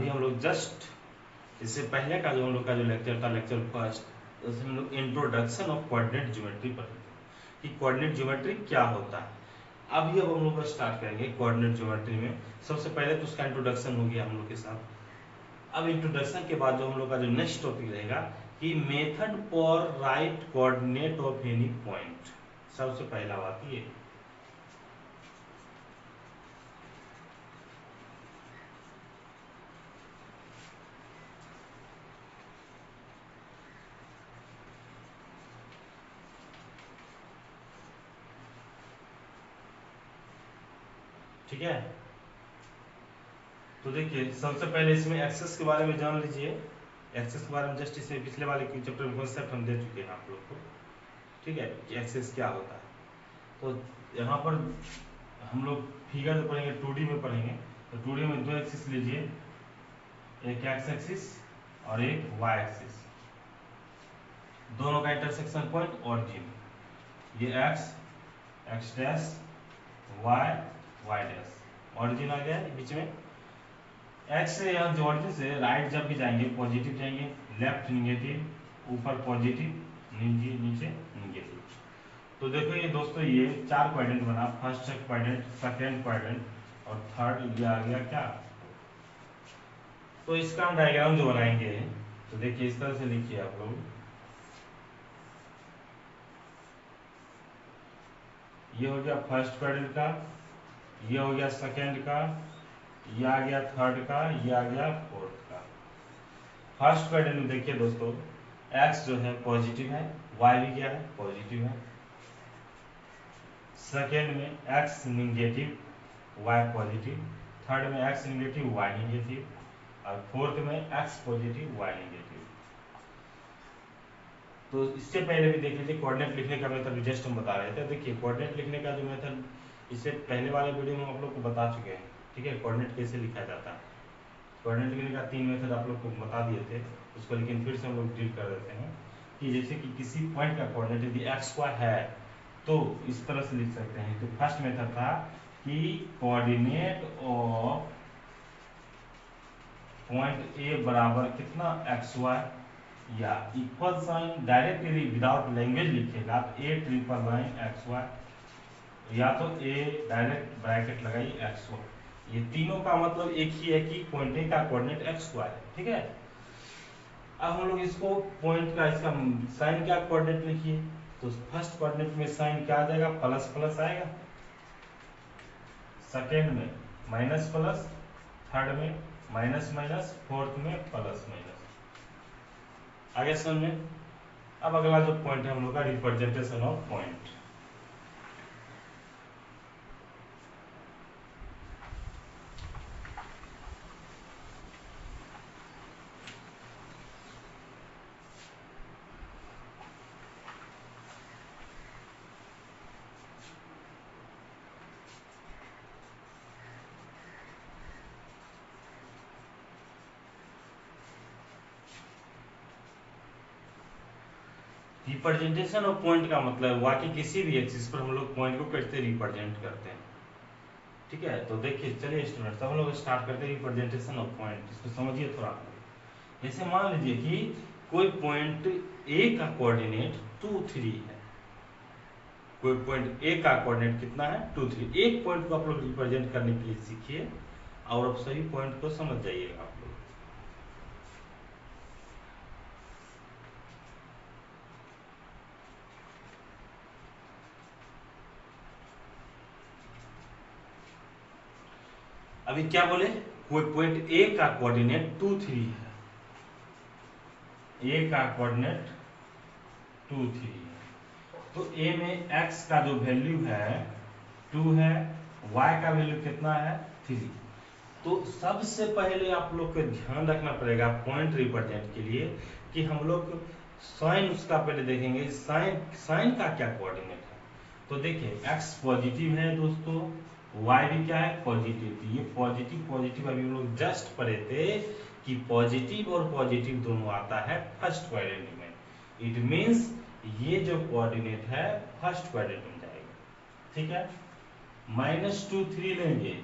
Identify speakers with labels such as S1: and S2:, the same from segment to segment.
S1: अभी हम लोग जस्ट इससे पहले का जो हम लोग का जो लेक्चर था, लेक्चर फर्स्ट, उसमें हम लोग इंट्रोडक्शन ऑफ कोऑर्डिनेट ज्योमेट्री पढ़े थे कि कोऑर्डिनेट ज्योमेट्री क्या होता है। अभी अब हम लोग स्टार्ट करेंगे कोऑर्डिनेट ज्योमेट्री में। सबसे पहले तो उसका इंट्रोडक्शन हो गया हम लोग के साथ। अब इंट्रोडक्शन के बाद जो हम लोग का जो नेक्स्ट टॉपिक रहेगा कि method for right coordinate of any point. सबसे पहला बात ये, ठीक है। तो देखिए सबसे पहले इसमें एक्सेस के बारे में जान लीजिए। एक्सेस के बारे में जस्ट इसमें पिछले वाले चैप्टर में कॉन्सेप्ट हम दे चुके हैं आप लोग को, ठीक है, कि एक्सेस क्या होता है। तो यहाँ पर हम लोग फिगर पढ़ेंगे, 2D में पढ़ेंगे। तो 2D में दो एक्सिस लीजिए, एक एक्स एक्सिस और एक वाई एक्सिस, दोनों का इंटरसेक्शन पॉइंट ऑरिजिन। ये x, x dash, y, y dash, origin आ गया है बीच में। एक्स से यहाँ जो ऑरिजिन से राइट जब भी जाएंगे पॉजिटिव जाएंगे, लेफ्ट निगेटिव, ऊपर पॉजिटिव, नीचे निगेटिव। तो देखो ये दोस्तों ये 4 क्वाड्रेंट बना, फर्स्ट क्वाड्रेंट, सेकंड क्वाड्रेंट और थर्ड, ये आ गया क्या। तो इसका हम डायग्राम जो बनाएंगे, तो देखिए इस तरह से लिखिए आप लोग। ये हो गया फर्स्ट क्वाड्रेंट का, ये हो गया सेकंड का, ये आ गया थर्ड का, ये आ गया फोर्थ का। फर्स्ट क्वाड्रेंट में देखिए दोस्तों एक्स जो है पॉजिटिव है, वाई भी क्या है पॉजिटिव है। सेकेंड में X negative, Y positive. Third में एक्स निगेटिव, वाई निगेटिव। और फोर्थ में एक्स पॉजिटिव, वाई निगेटिव। तो इससे पहले भी देख लीजिए कोऑर्डिनेट लिखने का मेथड जस्ट हम बता रहे थे। देखिए कोऑर्डिनेट लिखने का जो मेथड इससे पहले वाले वीडियो में हम आप लोग को बता चुके हैं, ठीक है, कोऑर्डिनेट कैसे लिखा जाता है। कोऑर्डिनेट लिखने का 3 मेथड आप लोग को बता दिए थे, उसको लेकिन फिर से हम लोग डील कर देते हैं कि जैसे कि किसी पॉइंट का कोऑर्डिनेट यदि एक्स वाई है तो इस तरह से लिख सकते हैं। तो फर्स्ट मेथड था कि कोऑर्डिनेट ऑफ पॉइंट ए बराबर कितना एक्स वाई, या इक्वल साइन डायरेक्ट यदि विदाउट लैंग्वेज लिखेगा तो A triple line X Y, या तो ए डायरेक्ट ब्रैकेट लगाइए एक्स वाई। ये तीनों का मतलब एक ही है कि पॉइंट ए का कोऑर्डिनेट एक्स वाई है, ठीक है। अब हम लोग इसको पॉइंट का इसका साइन क्या कोऑर्डिनेट लिखिए। तो फर्स्ट कोऑर्डिनेट में साइन क्या आ जाएगा, प्लस प्लस आएगा। सेकेंड में माइनस प्लस, थर्ड में माइनस माइनस, फोर्थ में प्लस माइनस। आगे समझ में। अब अगला जो पॉइंट है हम लोग का representation of point. Representation of point का मतलब हुआ कि किसी भी एक्सिस पर हम लोग पॉइंट को कैसे रिप्रेजेंट करते हैं, ठीक है। तो देखिए चलिए स्टूडेंट्स हम लोग स्टार्ट करते हैं रिप्रेजेंटेशन ऑफ पॉइंट। इसको समझिए थोड़ा। जैसे मान लीजिए कि कोई पॉइंट ए का कोऑर्डिनेट 2 3 है। कोई पॉइंट ए का कोऑर्डिनेट कितना है 2 3। एक पॉइंट को आप लोग रिप्रेजेंट करने के लिए सीखिए और अब सभी पॉइंट को समझ जाइएगा आप लोग। अभी क्या बोले, कोई पॉइंट ए का कोऑर्डिनेट 2 3 है। ए का कोऑर्डिनेट 2 3 है। तो ए में x का जो वैल्यू है 2 है, y का वैल्यू कितना है 3। तो सबसे पहले आप लोग को ध्यान रखना पड़ेगा पॉइंट रिप्रेजेंट के लिए कि हम लोग साइन उसका पहले देखेंगे, साइन का क्या कोऑर्डिनेट है। तो देखिए x पॉजिटिव है दोस्तों, y भी क्या है पॉजिटिव। ये पॉजिटिव पॉजिटिव अभी हम लोग जस्ट पढ़े थे कि पॉजिटिव और पॉजिटिव दोनों आता है फर्स्ट क्वाड्रेंट में। इट मींस ये जो कोऑर्डिनेट है फर्स्ट क्वाड्रेंट में जाएगा, ठीक है। -2 3 लेंगे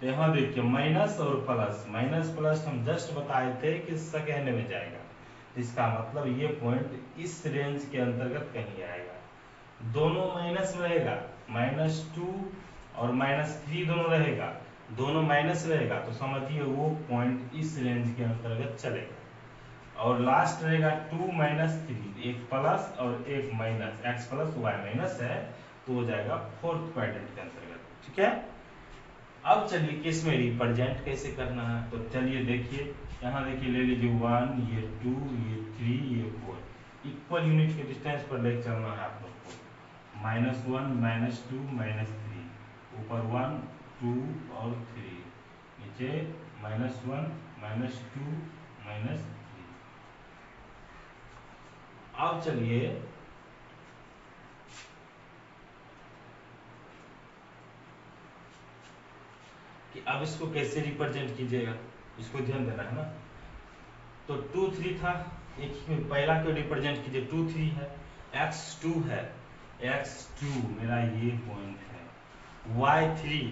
S1: तो यहाँ देखिए माइनस और प्लस, माइनस प्लस हम जस्ट बताए थे कि सेकेंड में जाएगा, इसका मतलब ये पॉइंट इस रेंज के अंतर्गत कहीं आएगा। दोनों माइनस में रहेगा, -2 और -3 दोनों रहेगा, दोनों माइनस रहेगा, तो समझिए वो पॉइंट इस रेंज के अंतर्गत चलेगा। और लास्ट रहेगा 2 -3, एक प्लस और एक minus, x plus y minus है, तो हो जाएगा फोर्थ क्वाड्रेंट के अंतर्गत। ठीक है, अब चलिए कि इसमें रिप्रेजेंट कैसे करना है, तो चलिए देखिए, यहाँ देखिए ले लीजिए 1, ये 2, ये 3, ये 4, इक्वल यूनिट के डिस्टेंस पर लेकर चलना है आप लोग को। -1 -2 -3, ऊपर 1 2 और 3, नीचे -1 -2 -3। अब चलिए कि अब इसको कैसे रिप्रेजेंट कीजिएगा, इसको ध्यान देना है ना। तो 2 3 था, एक पहला को रिप्रेजेंट कीजिए, 2 3 है, x2 है, x2 मेरा ये पॉइंट है, y3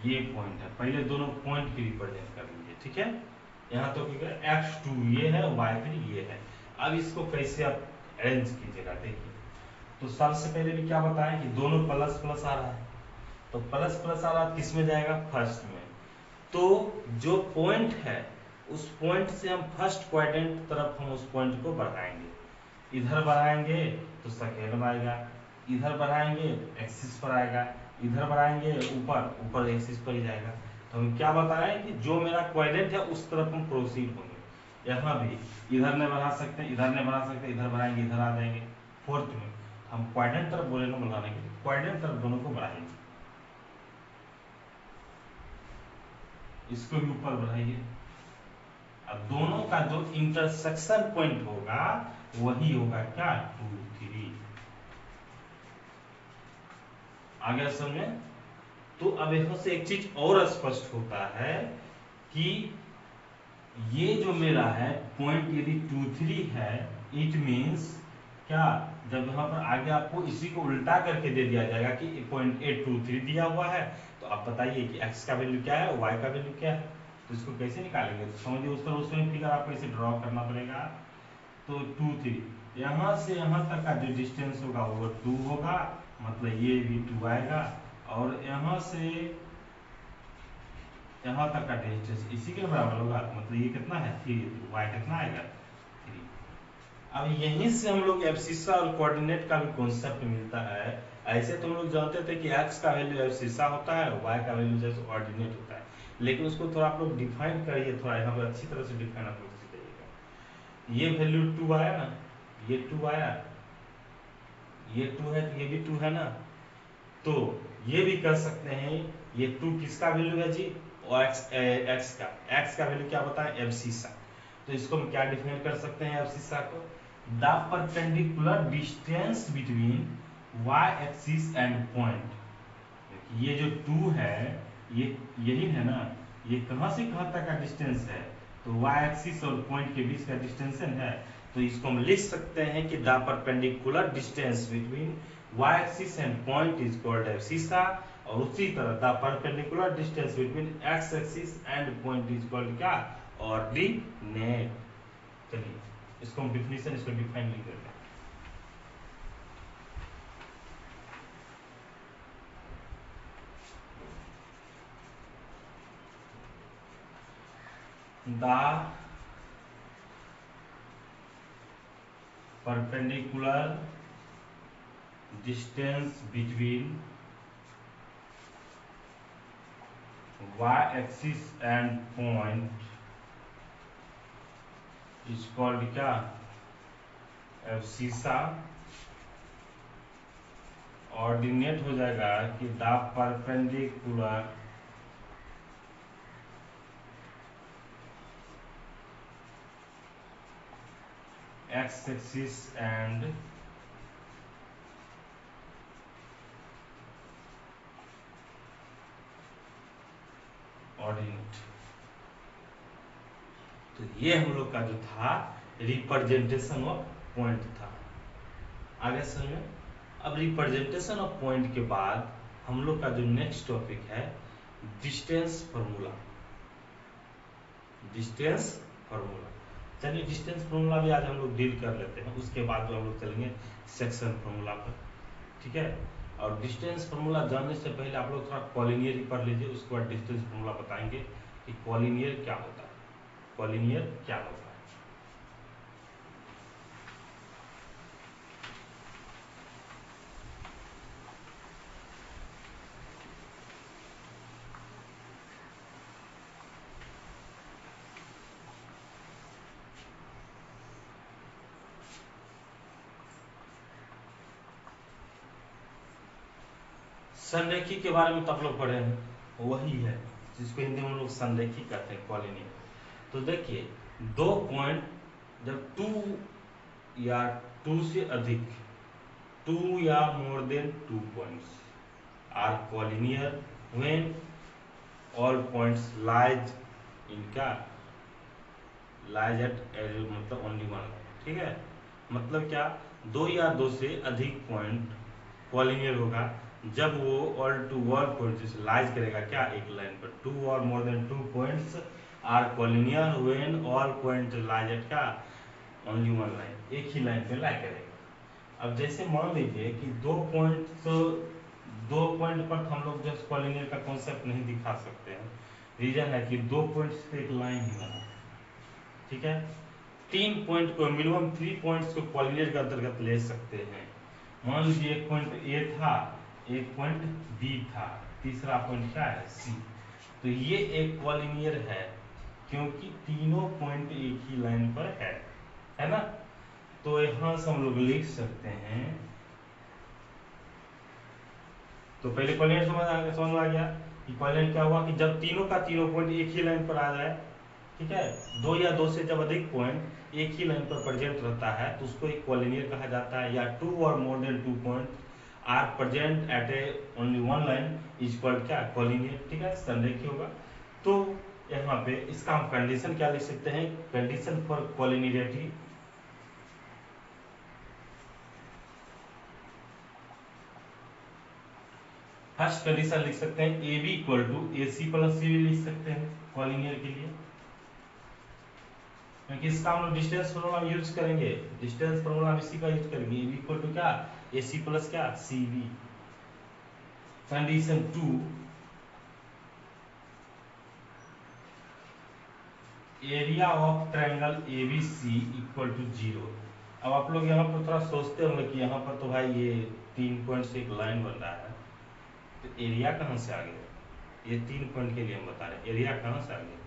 S1: ये पॉइंट है, पहले दोनों पॉइंट की रिप्रेजेंट कर लीजिए। ठीक है, यहाँ तो x2 ये है, y3 ये है। अब इसको कैसे आप अरेंज कीजिएगा, देखिए, तो सबसे पहले भी क्या बताएं कि दोनों प्लस प्लस आ रहा है, तो प्लस प्लस आ रहा है किस में जाएगा, फर्स्ट में। तो जो पॉइंट है उस पॉइंट से हम फर्स्ट क्वाड्रेंट तरफ हम उस पॉइंट को बढ़ाएंगे, इधर बढ़ाएंगे तो सेकेंड में आएगा, इधर बढ़ाएंगे एक्सिस पर आएगा, इधर बढ़ाएंगे ऊपर ऊपर एक्सिस पर ही जाएगा। तो हम क्या बता रहे हैं कि जो मेरा क्वाड्रेंट है उस तरफ हम प्रोसीड होंगे। यहाँ भी इधर ने बढ़ा सकते हैं, इधर ने बढ़ा सकते हैं, इधर बढ़ाएंगे इधर आ जाएंगे। फोर्थ में हम क्वाड्रेंट तरफ बोले ना बढ़ाने के लिए, क्वाड्रेंट तरफ दोनों को बढ़ाएंगे, इसको भी ऊपर बढ़ाइए। अब दोनों का जो इंटरसेक्शन पॉइंट होगा वही होगा क्या, 2 3। आगे समझे, तो अब यहां से एक चीज और स्पष्ट होता है कि ये जो मेरा है पॉइंट यदि 2 3 है, इट मींस क्या, जब यहाँ पर आगे आपको इसी को उल्टा करके दे दिया जाएगा कि पॉइंट 823 दिया हुआ है, तो आप बताइए कि x का वैल्यू क्या है, y का वैल्यू क्या है, तो इसको कैसे निकालेंगे, तो समझिए उस तरह उसमें फिगर आपको ऐसे ड्रॉ करना पड़ेगा। तो 2 3 यहाँ से यहाँ तक का जो डिस्टेंस होगा वो 2 होगा, मतलब ये भी 2 आएगा, और यहाँ से यहाँ तक का डिस्टेंस इसी के बराबर होगा, मतलब ये कितना है 3, तो y कितना आएगा 3। अब यहीं से हम लोग एब्सिसा और कोऑर्डिनेट का भी कॉन्सेप्ट मिलता है। ऐसे तो हम लोग जानते थे कि x का वैल्यू एब्सिसा होता है, y का वैल्यू जैसे कोऑर्डिनेट होता है, लेकिन उसको थोड़ा आप लोग डिफाइन करिए, थोड़ा यहाँ पे अच्छी तरह से डिफाइन आप लोग सीखिएगा। ये वैल्यू 2 आया ना, ये 2 आया, ये 2 है तो ये भी 2 है ना, तो ये भी कर सकते हैं, ये 2 किसका वैल्यू है जी, और x का वैल्यू क्या बताएं, एब्सिसा। तो इसको हम क्या डिफाइन कर सकते हैं एब्सिसा को, the perpendicular distance between y axis and point. ये जो 2 है ये यही है ना, ये कहां से कहां तक का डिस्टेंस है, तो y एक्सिस और पॉइंट के बीच का डिस्टेंस है, तो इसको हम लिख सकते हैं कि the perpendicular distance between y axis and point is called abscissa, और उसी तरह the perpendicular distance between x axis and point is called क्या, ऑर्डिनेट। चलिए इसको हम डिफिनेशन, इसको डिफाइन लिख देते हैं। the perpendicular distance between y-axis and point is called क्या, एब्सिसा। ऑर्डिनेट हो जाएगा कि the perpendicular x axis and ordinate. तो ये हम लोग का जो था रिप्रेजेंटेशन ऑफ पॉइंट था। आगे समझे, अब रिप्रेजेंटेशन ऑफ पॉइंट के बाद हम लोग का जो नेक्स्ट टॉपिक है डिस्टेंस फार्मूला, डिस्टेंस फार्मूला। चलिए डिस्टेंस फार्मूला भी आज हम लोग डील कर लेते हैं, उसके बाद हम लोग चलेंगे सेक्शन फार्मूला पर, ठीक है। और डिस्टेंस फार्मूला जानने से पहले आप लोग थोड़ा कॉलिनियर ही पढ़ लीजिए, उसके बाद डिस्टेंस फार्मूला बताएंगे कि कॉलिनियर क्या होता है, कॉलिनियर क्या होता है। संरेखी के बारे में तो आप लोग पढ़े हैं, वही है जिसको हिंदी में हम लोग संरेखी कहते हैं, कॉलिनियर। तो देखिए दो पॉइंट जब टू या टू से अधिक, टू या more than two points are collinear when all points lies in क्या, लाइज एट मतलब ओनली वन, ठीक है। मतलब क्या, दो या दो से अधिक पॉइंट कॉलिनियर होगा जब वो all two all points lies करेगा क्या, एक लाइन पर। टू और more than two points are collinear when all point lies at क्या, ओनली वन लाइन, एक ही लाइन पे लाई करेगा। अब जैसे मान लीजिए कि दो पॉइंट पर हम लोग जो कॉलिनियर का कॉन्सेप्ट नहीं दिखा सकते हैं, रीजन है कि दो पॉइंट्स पे एक लाइन ही बना, ठीक है। तीन पॉइंट को मिनिमम 3 पॉइंट्स को कॉलिनियर के अंतर्गत ले सकते हैं। मान लीजिए एक पॉइंट ए था, एक पॉइंट बी था, तीसरा पॉइंट क्या है, सी। तो ये एक कॉलिनियर है क्योंकि तीनों पॉइंट एक ही लाइन पर है ना। तो यहां से हम लोग लिख सकते हैं, तो पहले कॉलिनियर समझ में आ गया कि कॉलिनियर क्या हुआ कि जब तीनों का तीनों पॉइंट एक ही लाइन पर आ जाए, ठीक है। दो या दो से जब अधिक पॉइंट एक ही लाइन पर प्रेजेंट रहता है तो उसको एक कॉलिनियर कहा जाता है। या टू और more than two point are present at a only one line is called क्या, कॉलिनियर, ठीक है, संरेखी होगा। तो यहाँ पे इसका हम कंडीशन क्या लिख सकते हैं, condition for collinearity, first condition लिख सकते हैं ए b equal to a C plus c भी लिख सकते हैं कॉलिनियर के लिए, क्योंकि इसका हम लोग डिस्टेंस फार्मूला यूज करेंगे, डिस्टेंस फार्मूला हम इसी का यूज करेंगे। ए बी इक्वल टू क्या, ए सी प्लस क्या, C B. Condition two, area of triangle A B C equal to 0। अब आप लोग यहाँ पर थोड़ा सोचते होंगे कि यहाँ पर तो भाई ये 3 पॉइंट से एक लाइन बन रहा है, तो एरिया कहाँ से आ गया, ये 3 पॉइंट के लिए हम बता रहे हैं एरिया कहाँ से आ गया।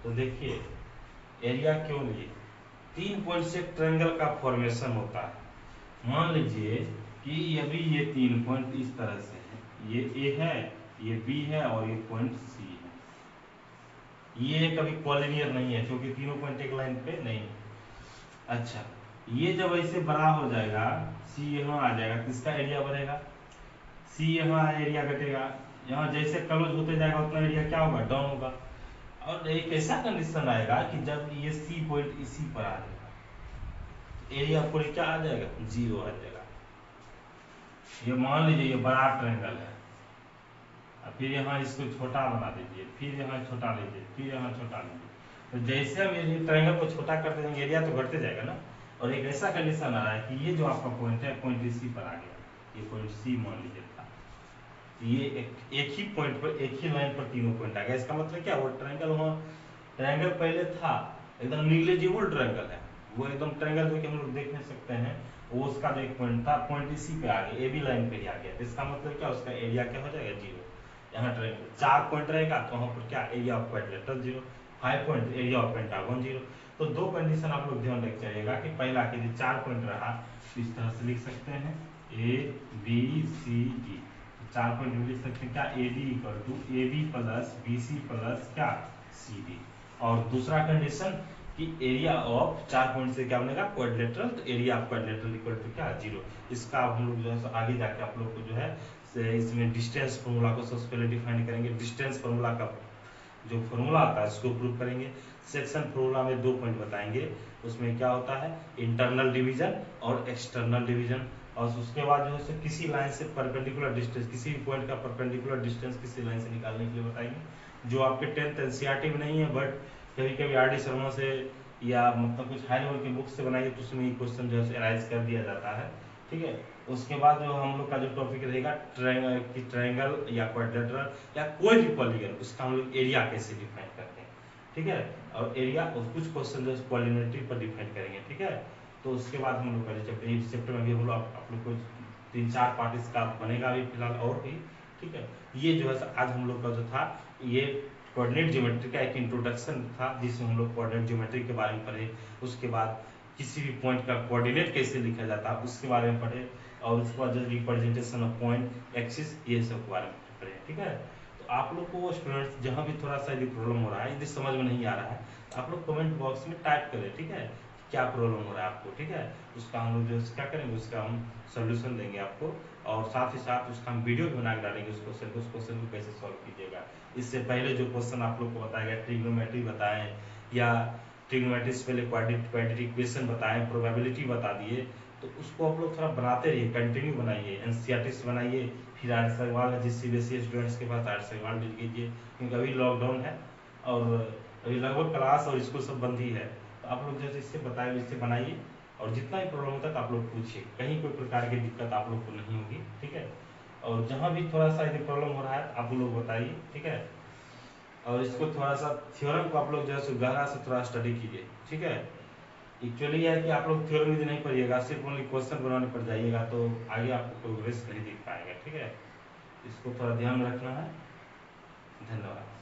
S1: तो देखिए एरिया क्यों लिए, 3 पॉइंट से ट्रायंगल का फॉर्मेशन होता है। मान लीजिए कि अभी ये 3 पॉइंट इस तरह से है, ये ए है, ये बी है और ये पॉइंट सी है। ये कभी कॉलिनियर नहीं है क्योंकि तीनों पॉइंट एक लाइन पे नहीं है। अच्छा, ये जब ऐसे बड़ा हो जाएगा, सी यहाँ आ जाएगा तो इसका एरिया बढ़ेगा, सी यहाँ एरिया घटेगा, यहाँ जैसे क्लोज होते जाएगा उतना एरिया क्या होगा, डाउन होगा। और एक ऐसा कंडीशन आएगा कि जब ये सी पॉइंट इसी पर आ जाएगा, एरिया पूरी क्या आ जाएगा, 0 आ जाएगा। ये मान लीजिए ये बड़ा ट्रायंगल है, फिर यहाँ इसको छोटा बना दीजिए, फिर यहाँ छोटा लीजिए, फिर यहाँ छोटा लीजिए। तो जैसे हम ये ट्रायंगल को छोटा करते जाएंगे एरिया तो बढ़ते जाएगा ना। और एक ऐसा कंडीशन आ रहा है कि ये जो आपका पॉइंट है, पॉइंट इसी पर आ गया, ये पॉइंट सी मान लीजिए था, ये एक ही पॉइंट पर एक ही लाइन पर तीनों पॉइंट आ गया। इसका मतलब क्या, वो ट्रायंगल वहाँ ट्रायंगल पहले था एकदम निग्लेजिबल ट्रायंगल है, वो एकदम ट्रायंगल जो कि हम लोग देख नहीं सकते हैं, वो उसका जो एक पॉइंट था, पॉइंट इसी पे आ गया, ए बी लाइन पे ही आ गया। इसका मतलब क्या, उसका एरिया क्या हो जाएगा, 0। यहाँ ट्रायंगल 4 पॉइंट रहेगा तो वहाँ पर क्या, area of quadrilateral 0, 5 point area of pentagon 0। तो दो कंडीशन आप लोग ध्यान रख जाइएगा कि पहला के लिए 4 पॉइंट रहा तो इस तरह से लिख सकते हैं ए बी सी डी, 4 पॉइंट में लिख सकते हैं क्या, A D equal to A B plus B C plus क्या, सी डी। और दूसरा कंडीशन कि एरिया ऑफ 4 पॉइंट से क्या बनेगा, क्वाड्रिलेटरल, तो area of quadrilateral equal to क्या, 0। इसका हम लोग जो है आगे जाके आप लोग को जो है इसमें डिस्टेंस फार्मूला को सबसे पहले डिफाइन करेंगे। डिस्टेंस फार्मूला का जो फार्मूला आता है उसको प्रूव करेंगे। सेक्शन फार्मूला में 2 पॉइंट बताएंगे, उसमें क्या होता है, इंटरनल डिवीजन और एक्सटर्नल डिवीजन। और उसके बाद जो है सो किसी लाइन से परपेंडिकुलर डिस्टेंस, किसी भी पॉइंट का परपेंडिकुलर डिस्टेंस किसी लाइन से निकालने के लिए बताएंगे, जो आपके 10th एनसीईआरटी में नहीं है, बट कभी कभी आर डी शर्मा से या मतलब कुछ हाई लेवल की बुक से बनाइए तो उसमें ये क्वेश्चन जो है एनालाइज कर दिया जाता है। ठीक है, उसके बाद जो हम लोग का जो टॉपिक रहेगा ट्रायंगल या क्वाड्रेटर या कोई भी पॉलीगन, उसका हम लोग एरिया कैसे डिफाइन करते हैं। ठीक है, और एरिया और कुछ क्वेश्चन जो है पॉलिनोमियल पर डिफाइन करेंगे। ठीक है, तो उसके बाद हम लोग का चैप्टर, इस चैप्टर में भी हम लोग आप लोग को 3-4 पार्ट इसका बनेगा अभी फिलहाल और भी। ठीक है, ये जो है आज हम लोग का जो था ये कोऑर्डिनेट ज्योमेट्री का एक इंट्रोडक्शन था, जिसमें हम लोग कोऑर्डिनेट ज्योमेट्री के बारे में पढ़े, उसके बाद किसी भी पॉइंट का कोऑर्डिनेट कैसे लिखा जाता है उसके बारे में पढ़े, और उसके बाद जो रिप्रेजेंटेशन ऑफ पॉइंट एक्सिस ये सब के बारे में पढ़े। ठीक है, तो आप लोग को स्टूडेंट्स जहाँ भी थोड़ा सा यदि प्रॉब्लम हो रहा है, यदि समझ में नहीं आ रहा है, तो आप लोग कमेंट बॉक्स में टाइप करें। ठीक है, क्या प्रॉब्लम हो रहा है आपको। ठीक है, उसका हम लोग जो क्या करेंगे, उसका हम सोल्यूशन देंगे आपको, और साथ ही साथ उसका हम वीडियो भी बना के डालेंगे उस क्वेश्चन को कैसे सॉल्व कीजिएगा। इससे पहले जो क्वेश्चन आप लोग को बताया गया, ट्रिग्नोमेट्री बताएं या ट्रिग्नोमेट्री से पहले क्वाड्रेटिक इक्वेशन बताएं, प्रोबेबिलिटी बता दिए, तो उसको आप लोग थोड़ा बनाते रहिए, कंटिन्यू बनाइए, एनसीईआरटी से बनाइए, फिर आर्ट्स सवाल जिस सीबीएसई स्टूडेंट्स के पास आर्ट्स सवाल डील कीजिए, क्योंकि अभी लॉकडाउन है और अभी लगभग क्लास और स्कूल सब बंद ही है। तो आप लोग जैसे इससे बताए इससे बनाइए, और जितना भी प्रॉब्लम होता है आप लोग पूछिए, कहीं कोई प्रकार की दिक्कत आप लोग को नहीं होगी। ठीक है, और जहाँ भी थोड़ा सा यदि प्रॉब्लम हो रहा है आप लोग बताइए। ठीक है, और इसको थोड़ा सा थ्योरम को आप लोग जो है गहरा से थोड़ा स्टडी कीजिए। ठीक है, एक्चुअली यह है कि आप लोग थ्योरम यदि नहीं पढ़िएगा, सिर्फ ओनली क्वेश्चन बनाने पड़ जाइएगा, तो आगे आपको प्रोग्रेस नहीं दिख पाएगा। ठीक है, इसको थोड़ा ध्यान रखना है। धन्यवाद।